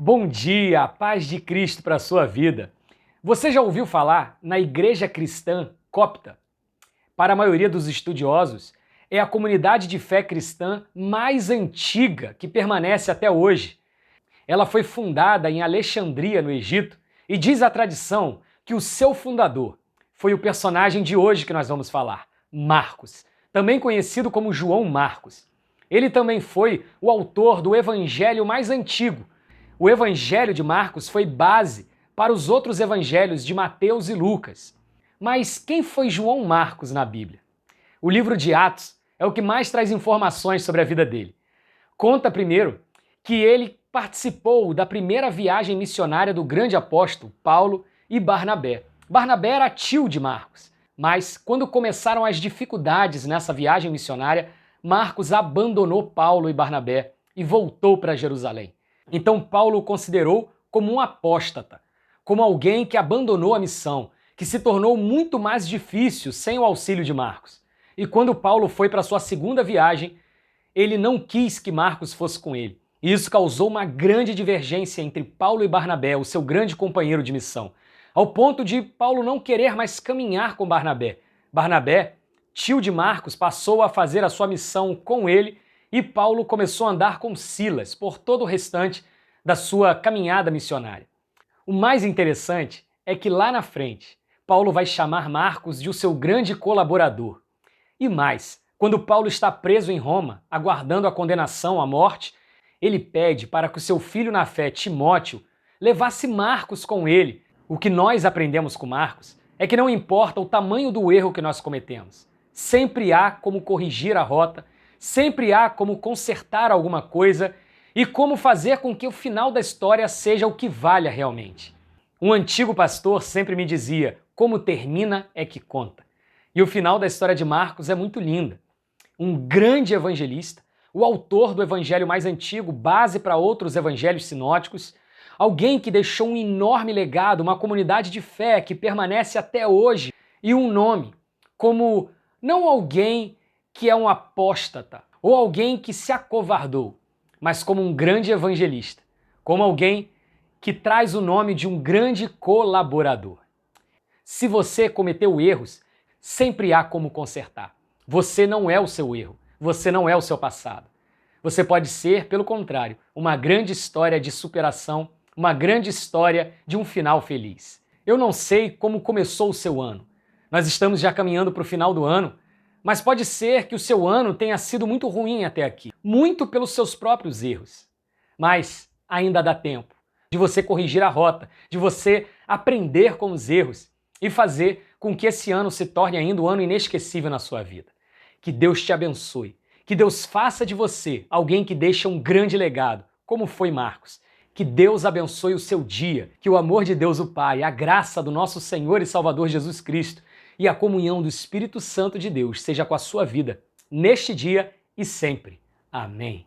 Bom dia, a paz de Cristo para a sua vida. Você já ouviu falar na Igreja Cristã Copta? Para a maioria dos estudiosos, é a comunidade de fé cristã mais antiga que permanece até hoje. Ela foi fundada em Alexandria, no Egito, e diz a tradição que o seu fundador foi o personagem de hoje que nós vamos falar, Marcos, também conhecido como João Marcos. Ele também foi o autor do evangelho mais antigo. O evangelho de Marcos foi base para os outros evangelhos de Mateus e Lucas. Mas quem foi João Marcos na Bíblia? O livro de Atos é o que mais traz informações sobre a vida dele. Conta primeiro que ele participou da primeira viagem missionária do grande apóstolo Paulo e Barnabé. Barnabé era tio de Marcos, mas quando começaram as dificuldades nessa viagem missionária, Marcos abandonou Paulo e Barnabé e voltou para Jerusalém. Então Paulo o considerou como um apóstata, como alguém que abandonou a missão, que se tornou muito mais difícil sem o auxílio de Marcos. E quando Paulo foi para sua segunda viagem, ele não quis que Marcos fosse com ele. E isso causou uma grande divergência entre Paulo e Barnabé, o seu grande companheiro de missão, ao ponto de Paulo não querer mais caminhar com Barnabé. Barnabé, tio de Marcos, passou a fazer a sua missão com ele e Paulo começou a andar com Silas por todo o restante da sua caminhada missionária. O mais interessante é que lá na frente, Paulo vai chamar Marcos de o seu grande colaborador. E mais, quando Paulo está preso em Roma, aguardando a condenação à morte, ele pede para que o seu filho na fé, Timóteo, levasse Marcos com ele. O que nós aprendemos com Marcos é que não importa o tamanho do erro que nós cometemos, sempre há como corrigir a rota, sempre há como consertar alguma coisa e como fazer com que o final da história seja o que valha realmente. Um antigo pastor sempre me dizia: como termina é que conta. E o final da história de Marcos é muito linda. Um grande evangelista, o autor do evangelho mais antigo, base para outros evangelhos sinóticos, alguém que deixou um enorme legado, uma comunidade de fé que permanece até hoje, e um nome como não alguém que é um apóstata ou alguém que se acovardou, mas como um grande evangelista, como alguém que traz o nome de um grande colaborador. Se você cometeu erros, sempre há como consertar. Você não é o seu erro, você não é o seu passado. Você pode ser, pelo contrário, uma grande história de superação, uma grande história de um final feliz. Eu não sei como começou o seu ano. Nós estamos já caminhando para o final do ano, mas pode ser que o seu ano tenha sido muito ruim até aqui, muito pelos seus próprios erros. Mas ainda dá tempo de você corrigir a rota, de você aprender com os erros e fazer com que esse ano se torne ainda um ano inesquecível na sua vida. Que Deus te abençoe, que Deus faça de você alguém que deixa um grande legado, como foi Marcos. Que Deus abençoe o seu dia, que o amor de Deus o Pai, a graça do nosso Senhor e Salvador Jesus Cristo e a comunhão do Espírito Santo de Deus seja com a sua vida, neste dia e sempre. Amém.